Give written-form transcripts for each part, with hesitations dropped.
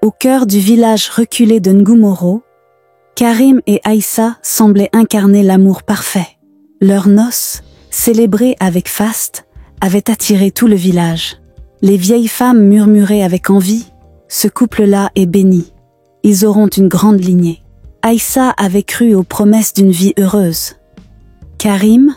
Au cœur du village reculé de Ngumoro, Karim et Aïssa semblaient incarner l'amour parfait. Leurs noces, célébrées avec faste, avaient attiré tout le village. Les vieilles femmes murmuraient avec envie « Ce couple-là est béni. Ils auront une grande lignée. » Aïssa avait cru aux promesses d'une vie heureuse. Karim,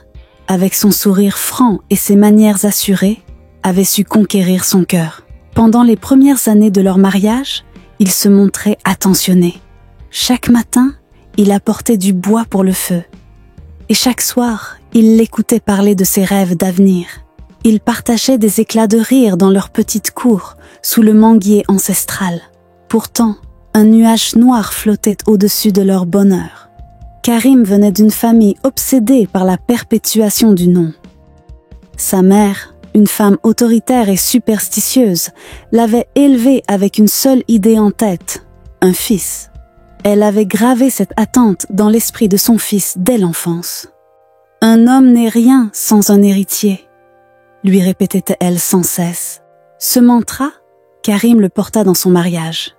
avec son sourire franc et ses manières assurées, avait su conquérir son cœur. Pendant les premières années de leur mariage, il se montrait attentionné. Chaque matin, il apportait du bois pour le feu. Et chaque soir, il l'écoutait parler de ses rêves d'avenir. Ils partageaient des éclats de rire dans leur petite cour, sous le manguier ancestral. Pourtant, un nuage noir flottait au-dessus de leur bonheur. Karim venait d'une famille obsédée par la perpétuation du nom. Sa mère, une femme autoritaire et superstitieuse, l'avait élevé avec une seule idée en tête, un fils. Elle avait gravé cette attente dans l'esprit de son fils dès l'enfance. « Un homme n'est rien sans un héritier », lui répétait-elle sans cesse. Ce mantra, Karim le porta dans son mariage.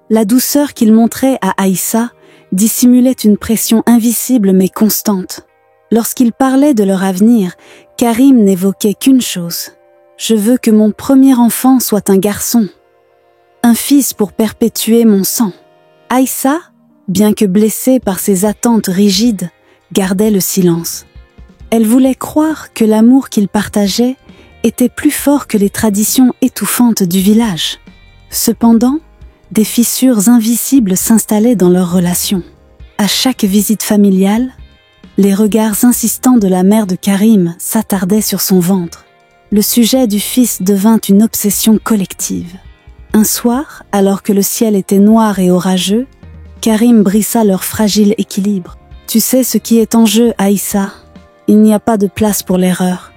La douceur qu'il montrait à Aïssa dissimulait une pression invisible mais constante. Lorsqu'il parlait de leur avenir, Karim n'évoquait qu'une chose. « Je veux que mon premier enfant soit un garçon, un fils pour perpétuer mon sang. » Aïssa, bien que blessée par ses attentes rigides, gardait le silence. Elle voulait croire que l'amour qu'ils partageaient était plus fort que les traditions étouffantes du village. Cependant, des fissures invisibles s'installaient dans leur relation. À chaque visite familiale, les regards insistants de la mère de Karim s'attardaient sur son ventre. Le sujet du fils devint une obsession collective. Un soir, alors que le ciel était noir et orageux, Karim brisa leur fragile équilibre. « Tu sais ce qui est en jeu, Aïssa. Il n'y a pas de place pour l'erreur.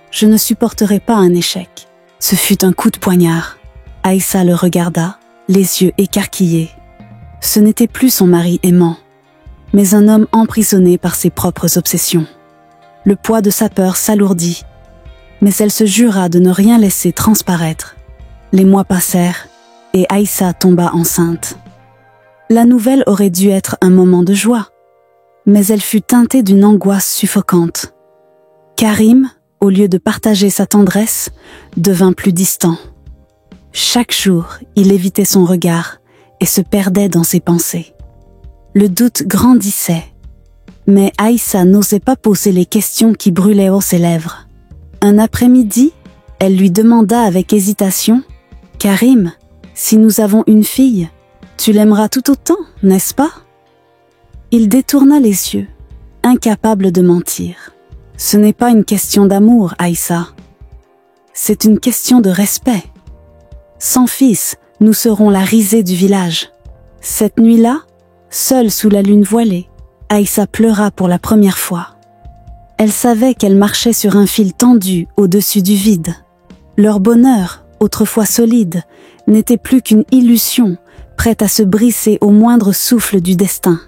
Je ne supporterai pas un échec. » Ce fut un coup de poignard. Aïssa le regarda, les yeux écarquillés. Ce n'était plus son mari aimant, mais un homme emprisonné par ses propres obsessions. Le poids de sa peur s'alourdit, mais elle se jura de ne rien laisser transparaître. Les mois passèrent et Aïssa tomba enceinte. La nouvelle aurait dû être un moment de joie, mais elle fut teintée d'une angoisse suffocante. Karim, au lieu de partager sa tendresse, devint plus distant. Chaque jour, il évitait son regard et se perdait dans ses pensées. Le doute grandissait, mais Aïssa n'osait pas poser les questions qui brûlaient sur ses lèvres. Un après-midi, elle lui demanda avec hésitation « Karim, si nous avons une fille, tu l'aimeras tout autant, n'est-ce pas ?» Il détourna les yeux, incapable de mentir. « Ce n'est pas une question d'amour, Aïssa. C'est une question de respect. Sans fils, nous serons la risée du village. » Cette nuit-là, seule sous la lune voilée, Aïssa pleura pour la première fois. Elle savait qu'elle marchait sur un fil tendu au-dessus du vide. Leur bonheur, autrefois solide, n'était plus qu'une illusion, prête à se briser au moindre souffle du destin.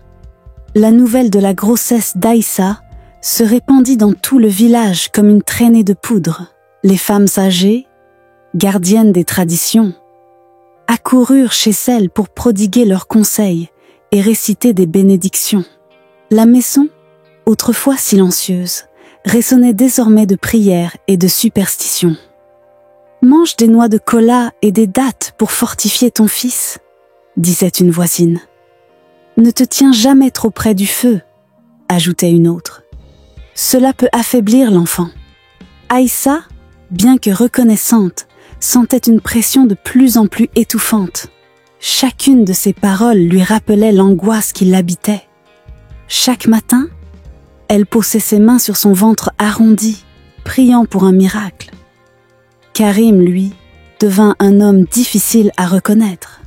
La nouvelle de la grossesse d'Aïssa se répandit dans tout le village comme une traînée de poudre. Les femmes âgées, gardiennes des traditions, accoururent chez elle pour prodiguer leurs conseils et réciter des bénédictions. La maison, autrefois silencieuse, résonnait désormais de prières et de superstitions. « Mange des noix de cola et des dattes pour fortifier ton fils », disait une voisine. « Ne te tiens jamais trop près du feu », ajoutait une autre. « Cela peut affaiblir l'enfant. » Aïssa, bien que reconnaissante, sentait une pression de plus en plus étouffante. Chacune de ces paroles lui rappelait l'angoisse qui l'habitait. Chaque matin, elle posait ses mains sur son ventre arrondi, priant pour un miracle. Karim, lui, devint un homme difficile à reconnaître.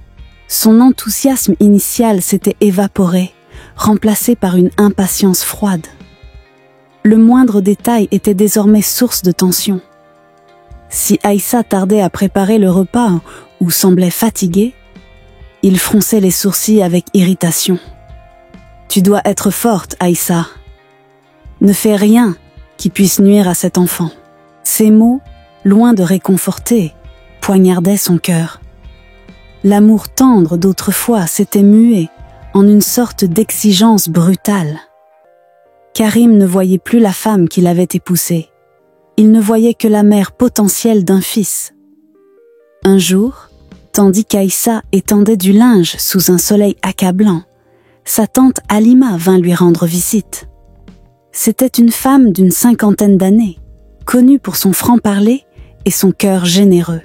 Son enthousiasme initial s'était évaporé, remplacé par une impatience froide. Le moindre détail était désormais source de tension. Si Aïssa tardait à préparer le repas ou semblait fatiguée, il fronçait les sourcils avec irritation. « Tu dois être forte, Aïssa. Ne fais rien qui puisse nuire à cet enfant. » Ces mots, loin de réconforter, poignardaient son cœur. L'amour tendre d'autrefois s'était mué en une sorte d'exigence brutale. Karim ne voyait plus la femme qu'il avait épousée. Il ne voyait que la mère potentielle d'un fils. Un jour, tandis qu'Aïssa étendait du linge sous un soleil accablant, sa tante Halima vint lui rendre visite. C'était une femme d'une 50aine d'années, connue pour son franc-parler et son cœur généreux.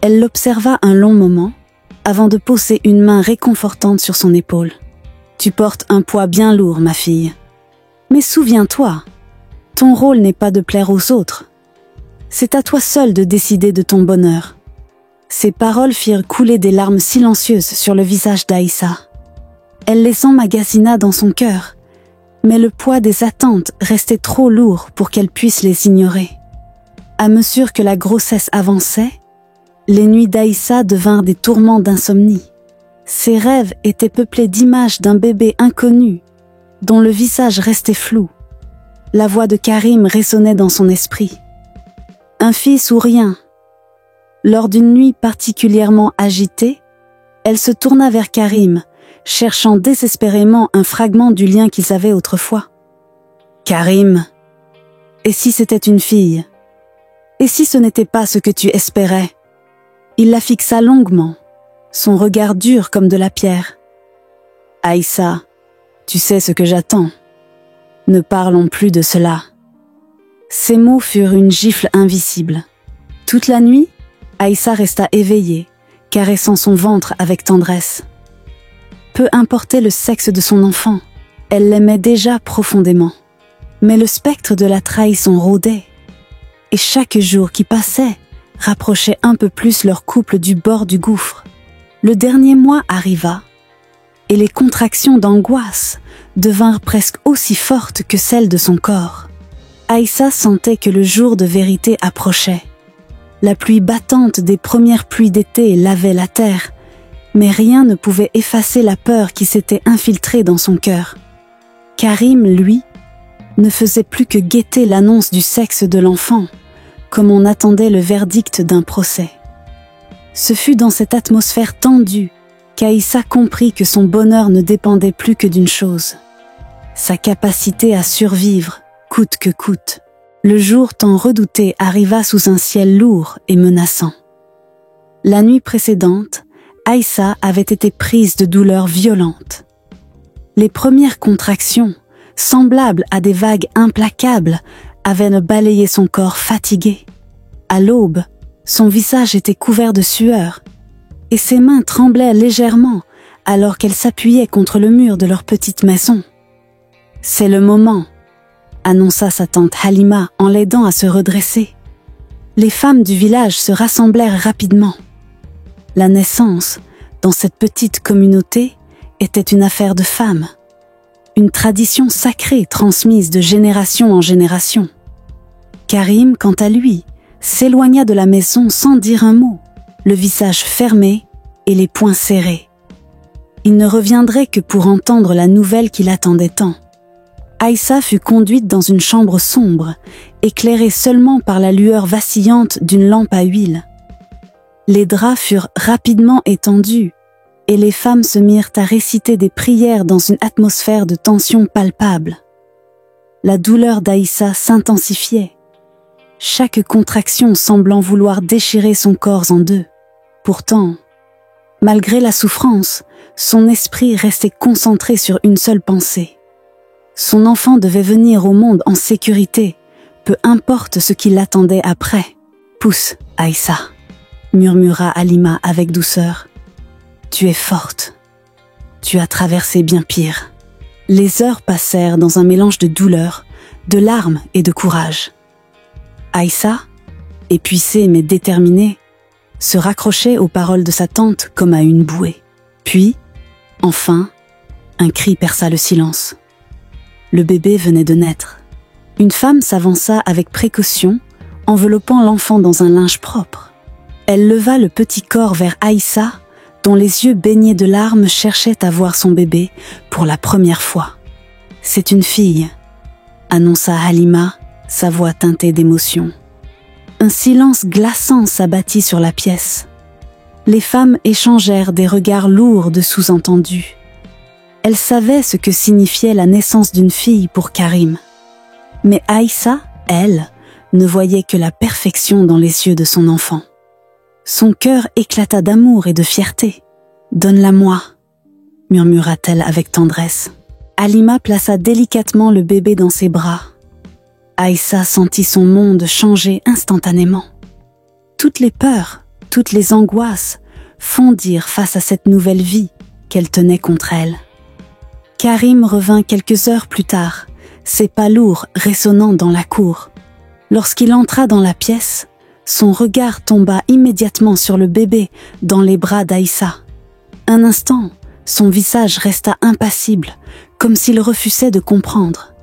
Elle l'observa un long moment, avant de poser une main réconfortante sur son épaule. « Tu portes un poids bien lourd, ma fille. Mais souviens-toi, ton rôle n'est pas de plaire aux autres. C'est à toi seule de décider de ton bonheur. » Ces paroles firent couler des larmes silencieuses sur le visage d'Aïssa. Elle les emmagasina dans son cœur, mais le poids des attentes restait trop lourd pour qu'elle puisse les ignorer. À mesure que la grossesse avançait, les nuits d'Aïssa devinrent des tourments d'insomnie. Ses rêves étaient peuplés d'images d'un bébé inconnu, dont le visage restait flou. La voix de Karim résonnait dans son esprit. Un fils ou rien. Lors d'une nuit particulièrement agitée, elle se tourna vers Karim, cherchant désespérément un fragment du lien qu'ils avaient autrefois. « Karim, et si c'était une fille? Et si ce n'était pas ce que tu espérais ?» Il la fixa longuement, son regard dur comme de la pierre. « Aïssa, tu sais ce que j'attends. Ne parlons plus de cela. » Ces mots furent une gifle invisible. Toute la nuit, Aïssa resta éveillée, caressant son ventre avec tendresse. Peu importait le sexe de son enfant, elle l'aimait déjà profondément. Mais le spectre de la trahison rôdait, et chaque jour qui passait rapprochait un peu plus leur couple du bord du gouffre. Le dernier mois arriva, et les contractions d'angoisse devinrent presque aussi fortes que celles de son corps. Aïssa sentait que le jour de vérité approchait. La pluie battante des premières pluies d'été lavait la terre, mais rien ne pouvait effacer la peur qui s'était infiltrée dans son cœur. Karim, lui, ne faisait plus que guetter l'annonce du sexe de l'enfant, comme on attendait le verdict d'un procès. Ce fut dans cette atmosphère tendue qu'Aïssa comprit que son bonheur ne dépendait plus que d'une chose, sa capacité à survivre, coûte que coûte. Le jour tant redouté arriva sous un ciel lourd et menaçant. La nuit précédente, Aïssa avait été prise de douleurs violentes. Les premières contractions, semblables à des vagues implacables, avaient balayé son corps fatigué. À l'aube, son visage était couvert de sueur, et ses mains tremblaient légèrement alors qu'elle s'appuyait contre le mur de leur petite maison. « C'est le moment », annonça sa tante Halima en l'aidant à se redresser. Les femmes du village se rassemblèrent rapidement. La naissance, dans cette petite communauté, était une affaire de femmes, une tradition sacrée transmise de génération en génération. Karim, quant à lui, s'éloigna de la maison sans dire un mot, le visage fermé et les poings serrés. Il ne reviendrait que pour entendre la nouvelle qui l'attendait tant. Aïssa fut conduite dans une chambre sombre, éclairée seulement par la lueur vacillante d'une lampe à huile. Les draps furent rapidement étendus, et les femmes se mirent à réciter des prières dans une atmosphère de tension palpable. La douleur d'Aïssa s'intensifiait, chaque contraction semblant vouloir déchirer son corps en deux. Pourtant, malgré la souffrance, son esprit restait concentré sur une seule pensée. Son enfant devait venir au monde en sécurité, peu importe ce qui l'attendait après. « Pousse, Aïssa », murmura Halima avec douceur. « Tu es forte. Tu as traversé bien pire. » Les heures passèrent dans un mélange de douleur, de larmes et de courage. Aïssa, épuisée mais déterminée, se raccrochait aux paroles de sa tante comme à une bouée. Puis, enfin, un cri perça le silence. Le bébé venait de naître. Une femme s'avança avec précaution, enveloppant l'enfant dans un linge propre. Elle leva le petit corps vers Aïssa, dont les yeux baignés de larmes cherchaient à voir son bébé pour la première fois. « C'est une fille », annonça Halima, sa voix teintée d'émotion. Un silence glaçant s'abattit sur la pièce. Les femmes échangèrent des regards lourds de sous-entendus. Elles savaient ce que signifiait la naissance d'une fille pour Karim. Mais Aïssa, elle, ne voyait que la perfection dans les yeux de son enfant. Son cœur éclata d'amour et de fierté. « Donne-la-moi », murmura-t-elle avec tendresse. Halima plaça délicatement le bébé dans ses bras. Aïssa sentit son monde changer instantanément. Toutes les peurs, toutes les angoisses fondirent face à cette nouvelle vie qu'elle tenait contre elle. Karim revint quelques heures plus tard, ses pas lourds résonnant dans la cour. Lorsqu'il entra dans la pièce, son regard tomba immédiatement sur le bébé dans les bras d'Aïssa. Un instant, son visage resta impassible, comme s'il refusait de comprendre.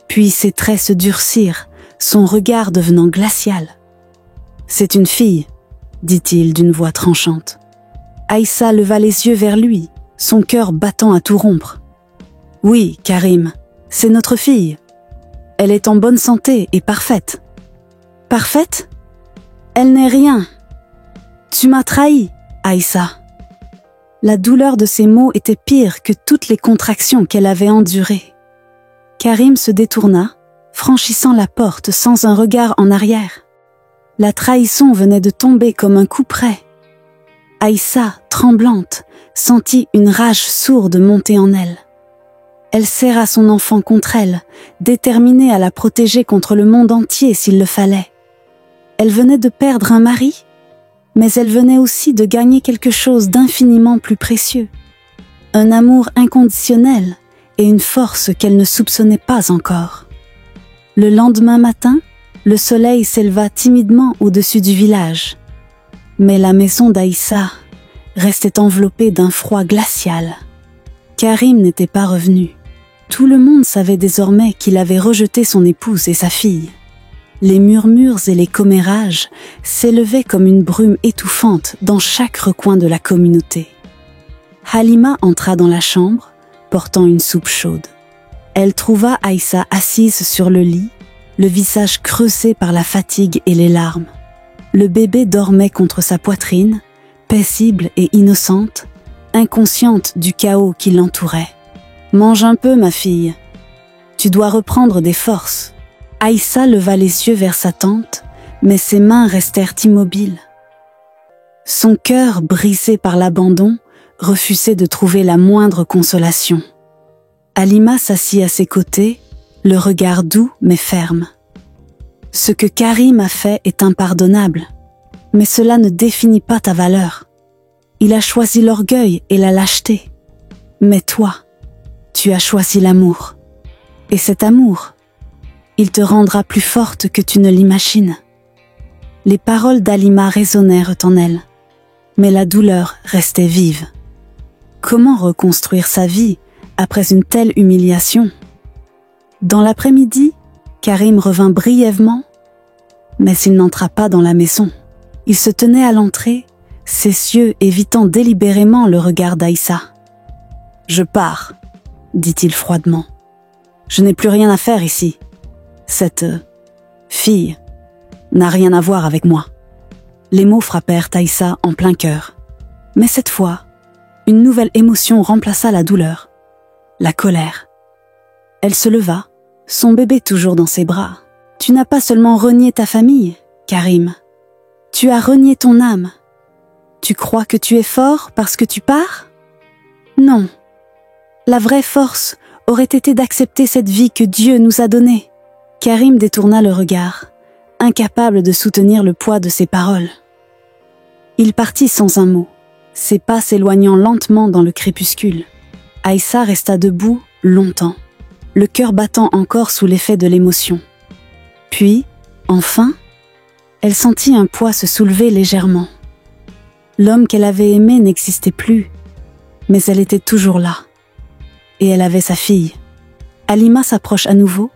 Puis ses traits se durcirent, son regard devenant glacial. « C'est une fille », dit-il d'une voix tranchante. Aïssa leva les yeux vers lui, son cœur battant à tout rompre. « Oui, Karim, c'est notre fille. Elle est en bonne santé et parfaite. »« Parfaite ? Elle n'est rien. Tu m'as trahi, Aïssa. » La douleur de ces mots était pire que toutes les contractions qu'elle avait endurées. Karim se détourna, franchissant la porte sans un regard en arrière. La trahison venait de tomber comme un coup près. Aïssa, tremblante, sentit une rage sourde monter en elle. Elle serra son enfant contre elle, déterminée à la protéger contre le monde entier s'il le fallait. Elle venait de perdre un mari, mais elle venait aussi de gagner quelque chose d'infiniment plus précieux. Un amour inconditionnel et une force qu'elle ne soupçonnait pas encore. Le lendemain matin, le soleil s'éleva timidement au-dessus du village. Mais la maison d'Aïssa restait enveloppée d'un froid glacial. Karim n'était pas revenu. Tout le monde savait désormais qu'il avait rejeté son épouse et sa fille. Les murmures et les commérages s'élevaient comme une brume étouffante dans chaque recoin de la communauté. Halima entra dans la chambre, portant une soupe chaude. Elle trouva Aïssa assise sur le lit, le visage creusé par la fatigue et les larmes. Le bébé dormait contre sa poitrine, paisible et innocente, inconsciente du chaos qui l'entourait. « Mange un peu, ma fille. Tu dois reprendre des forces. » Aïssa leva les yeux vers sa tante, mais ses mains restèrent immobiles. Son cœur, brisé par l'abandon, refusait de trouver la moindre consolation. Halima s'assit à ses côtés, le regard doux mais ferme. « Ce que Karim a fait est impardonnable, mais cela ne définit pas ta valeur. Il a choisi l'orgueil et la lâcheté. Mais toi, tu as choisi l'amour. Et cet amour, il te rendra plus forte que tu ne l'imagines. » Les paroles d'Halima résonnèrent en elle, mais la douleur restait vive. Comment reconstruire sa vie après une telle humiliation? Dans l'après-midi, Karim revint brièvement, mais il n'entra pas dans la maison. Il se tenait à l'entrée, ses yeux évitant délibérément le regard d'Aïssa. « Je pars », dit-il froidement. « Je n'ai plus rien à faire ici. Cette fille n'a rien à voir avec moi. » Les mots frappèrent Aïssa en plein cœur. Mais cette fois, une nouvelle émotion remplaça la douleur, la colère. Elle se leva, son bébé toujours dans ses bras. « Tu n'as pas seulement renié ta famille, Karim. Tu as renié ton âme. Tu crois que tu es fort parce que tu pars? Non. La vraie force aurait été d'accepter cette vie que Dieu nous a donnée. » Karim détourna le regard, incapable de soutenir le poids de ses paroles. Il partit sans un mot, ses pas s'éloignant lentement dans le crépuscule. Aïssa resta debout longtemps, le cœur battant encore sous l'effet de l'émotion. Puis, enfin, elle sentit un poids se soulever légèrement. L'homme qu'elle avait aimé n'existait plus, mais elle était toujours là. Et elle avait sa fille. Halima s'approche à nouveau,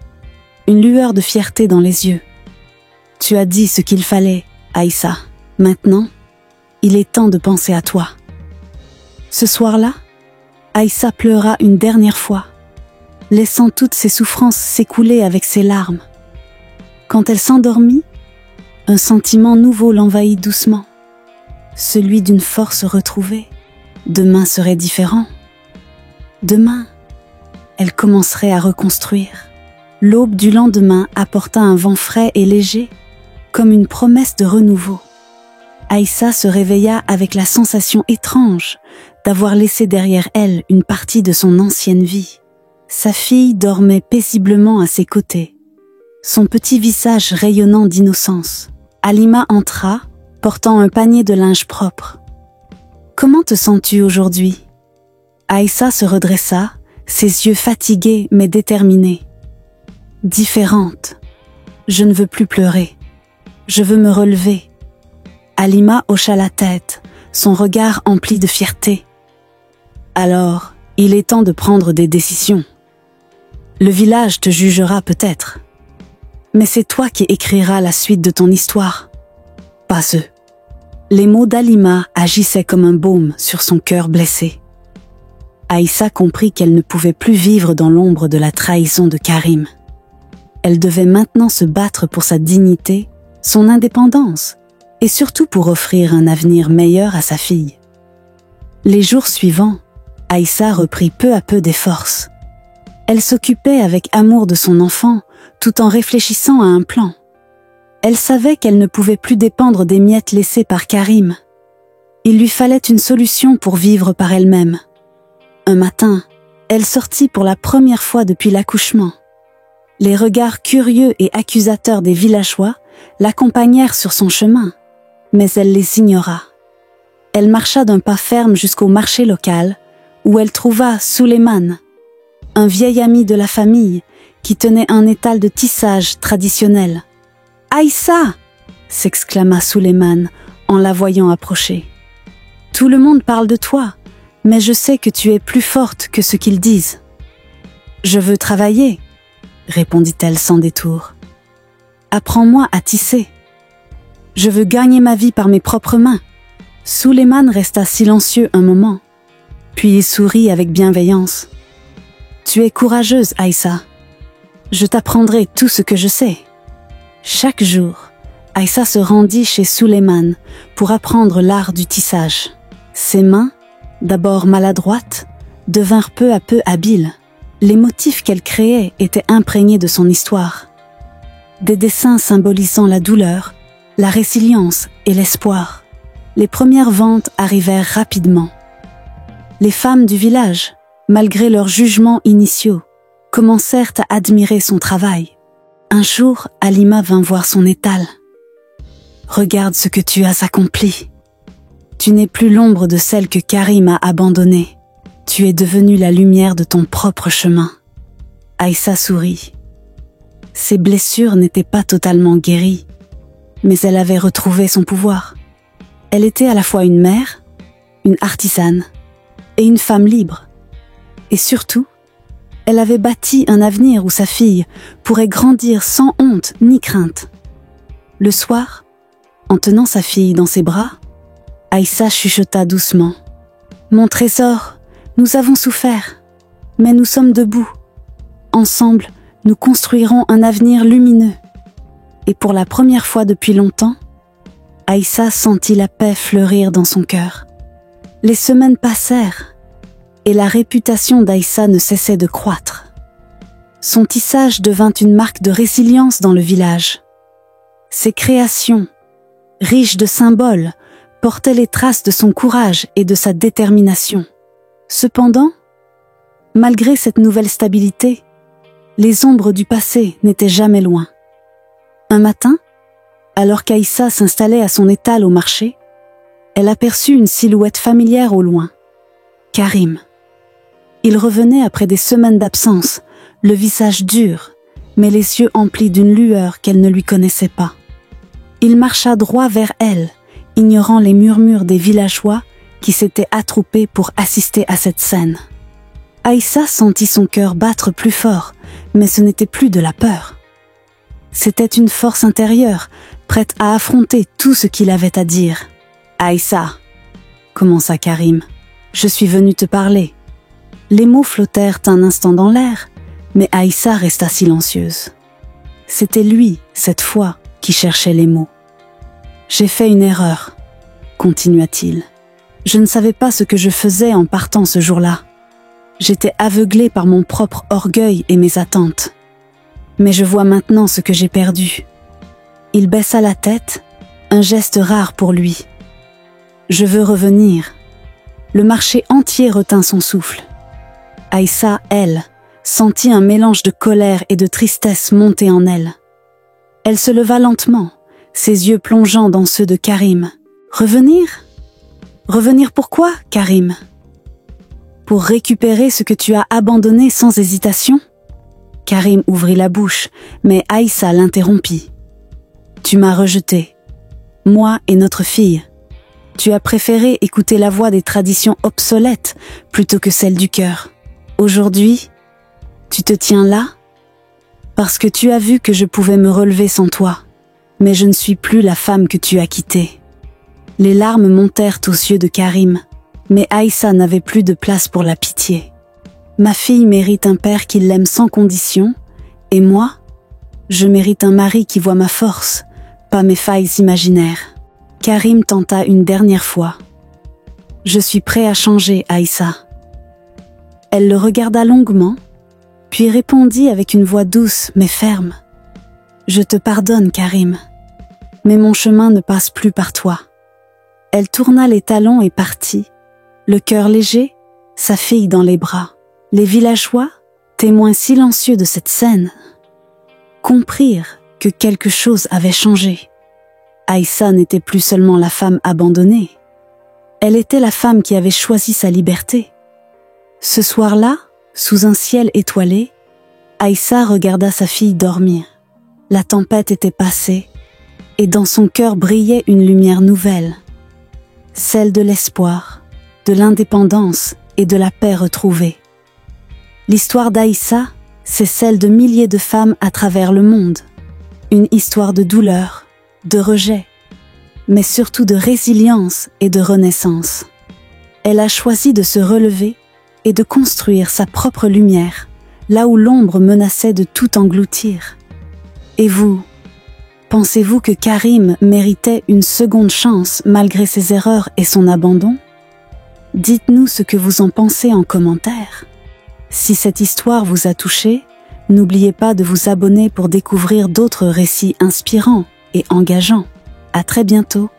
une lueur de fierté dans les yeux. « Tu as dit ce qu'il fallait, Aïssa. Maintenant, il est temps de penser à toi. » Ce soir-là, Aïssa pleura une dernière fois, laissant toutes ses souffrances s'écouler avec ses larmes. Quand elle s'endormit, un sentiment nouveau l'envahit doucement. celui d'une force retrouvée. Demain serait différent. Demain, elle commencerait à reconstruire. L'aube du lendemain apporta un vent frais et léger, comme une promesse de renouveau. Aïssa se réveilla avec la sensation étrange d'avoir laissé derrière elle une partie de son ancienne vie. Sa fille dormait paisiblement à ses côtés, son petit visage rayonnant d'innocence. Halima entra, portant un panier de linge propre. « Comment te sens-tu aujourd'hui ?» Aïssa se redressa, ses yeux fatigués mais déterminés. « Différente. Je ne veux plus pleurer. Je veux me relever. » Halima hocha la tête, son regard empli de fierté. « Alors, il est temps de prendre des décisions. Le village te jugera peut-être. Mais c'est toi qui écriras la suite de ton histoire. Pas eux. » Les mots d'Halima agissaient comme un baume sur son cœur blessé. Aïssa comprit qu'elle ne pouvait plus vivre dans l'ombre de la trahison de Karim. Elle devait maintenant se battre pour sa dignité, son indépendance, et surtout pour offrir un avenir meilleur à sa fille. Les jours suivants, Aïssa reprit peu à peu des forces. Elle s'occupait avec amour de son enfant, tout en réfléchissant à un plan. Elle savait qu'elle ne pouvait plus dépendre des miettes laissées par Karim. Il lui fallait une solution pour vivre par elle-même. Un matin, elle sortit pour la première fois depuis l'accouchement. Les regards curieux et accusateurs des villageois l'accompagnèrent sur son chemin, mais elle les ignora. Elle marcha d'un pas ferme jusqu'au marché local, où elle trouva Souleymane, un vieil ami de la famille qui tenait un étal de tissage traditionnel. « Aïssa !» s'exclama Souleymane en la voyant approcher. « Tout le monde parle de toi, mais je sais que tu es plus forte que ce qu'ils disent. »« Je veux travailler, » répondit-elle sans détour. « Apprends-moi à tisser. Je veux gagner ma vie par mes propres mains. » Souleymane resta silencieux un moment, puis il sourit avec bienveillance. « Tu es courageuse, Aïssa. Je t'apprendrai tout ce que je sais. » Chaque jour, Aïssa se rendit chez Souleymane pour apprendre l'art du tissage. Ses mains, d'abord maladroites, devinrent peu à peu habiles. Les motifs qu'elle créait étaient imprégnés de son histoire. Des dessins symbolisant la douleur, la résilience et l'espoir. Les premières ventes arrivèrent rapidement. Les femmes du village, malgré leurs jugements initiaux, commencèrent à admirer son travail. Un jour, Halima vint voir son étal. « Regarde ce que tu as accompli. Tu n'es plus l'ombre de celle que Karim a abandonnée. Tu es devenue la lumière de ton propre chemin. » Aïssa sourit. Ses blessures n'étaient pas totalement guéries, mais elle avait retrouvé son pouvoir. Elle était à la fois une mère, une artisane et une femme libre. Et surtout, elle avait bâti un avenir où sa fille pourrait grandir sans honte ni crainte. Le soir, en tenant sa fille dans ses bras, Aïssa chuchota doucement. « Mon trésor, nous avons souffert, mais nous sommes debout. Ensemble, nous construirons un avenir lumineux. » Et pour la première fois depuis longtemps, Aïssa sentit la paix fleurir dans son cœur. Les semaines passèrent, et la réputation d'Aïssa ne cessait de croître. Son tissage devint une marque de résilience dans le village. Ses créations, riches de symboles, portaient les traces de son courage et de sa détermination. Cependant, malgré cette nouvelle stabilité, les ombres du passé n'étaient jamais loin. Un matin, alors qu'Aïssa s'installait à son étal au marché, elle aperçut une silhouette familière au loin. Karim. Il revenait après des semaines d'absence, le visage dur, mais les yeux emplis d'une lueur qu'elle ne lui connaissait pas. Il marcha droit vers elle, ignorant les murmures des villageois qui s'étaient attroupés pour assister à cette scène. Aïssa sentit son cœur battre plus fort, mais ce n'était plus de la peur. C'était une force intérieure, prête à affronter tout ce qu'il avait à dire. « Aïssa, » commença Karim, « je suis venu te parler. » Les mots flottèrent un instant dans l'air, mais Aïssa resta silencieuse. C'était lui, cette fois, qui cherchait les mots. « J'ai fait une erreur, » continua-t-il. Je ne savais pas ce que je faisais en partant ce jour-là. J'étais aveuglé par mon propre orgueil et mes attentes. Mais je vois maintenant ce que j'ai perdu. Il baissa la tête, un geste rare pour lui. Je veux revenir. Le marché entier retint son souffle. Aïssa, elle, sentit un mélange de colère et de tristesse monter en elle. Elle se leva lentement, ses yeux plongeant dans ceux de Karim. Revenir ? Revenir pourquoi, Karim ? Pour récupérer ce que tu as abandonné sans hésitation ? Karim ouvrit la bouche, mais Aïssa l'interrompit. Tu m'as rejeté, moi et notre fille. Tu as préféré écouter la voix des traditions obsolètes plutôt que celle du cœur. Aujourd'hui, tu te tiens là parce que tu as vu que je pouvais me relever sans toi, mais je ne suis plus la femme que tu as quittée. Les larmes montèrent aux yeux de Karim, mais Aïssa n'avait plus de place pour la pitié. Ma fille mérite un père qui l'aime sans condition, et moi, je mérite un mari qui voit ma force, pas mes failles imaginaires. Karim tenta une dernière fois. Je suis prêt à changer, Aïssa. Elle le regarda longuement, puis répondit avec une voix douce mais ferme. Je te pardonne, Karim, mais mon chemin ne passe plus par toi. Elle tourna les talons et partit, le cœur léger, sa fille dans les bras. Les villageois, témoins silencieux de cette scène, comprirent que quelque chose avait changé. Aïssa n'était plus seulement la femme abandonnée, elle était la femme qui avait choisi sa liberté. Ce soir-là, sous un ciel étoilé, Aïssa regarda sa fille dormir. La tempête était passée, et dans son cœur brillait une lumière nouvelle, celle de l'espoir, de l'indépendance et de la paix retrouvée. L'histoire d'Aïssa, c'est celle de milliers de femmes à travers le monde. Une histoire de douleur, de rejet, mais surtout de résilience et de renaissance. Elle a choisi de se relever et de construire sa propre lumière, là où l'ombre menaçait de tout engloutir. Et vous, pensez-vous que Karim méritait une seconde chance malgré ses erreurs et son abandon ? Dites-nous ce que vous en pensez en commentaire. Si cette histoire vous a touché, n'oubliez pas de vous abonner pour découvrir d'autres récits inspirants et engageants. À très bientôt.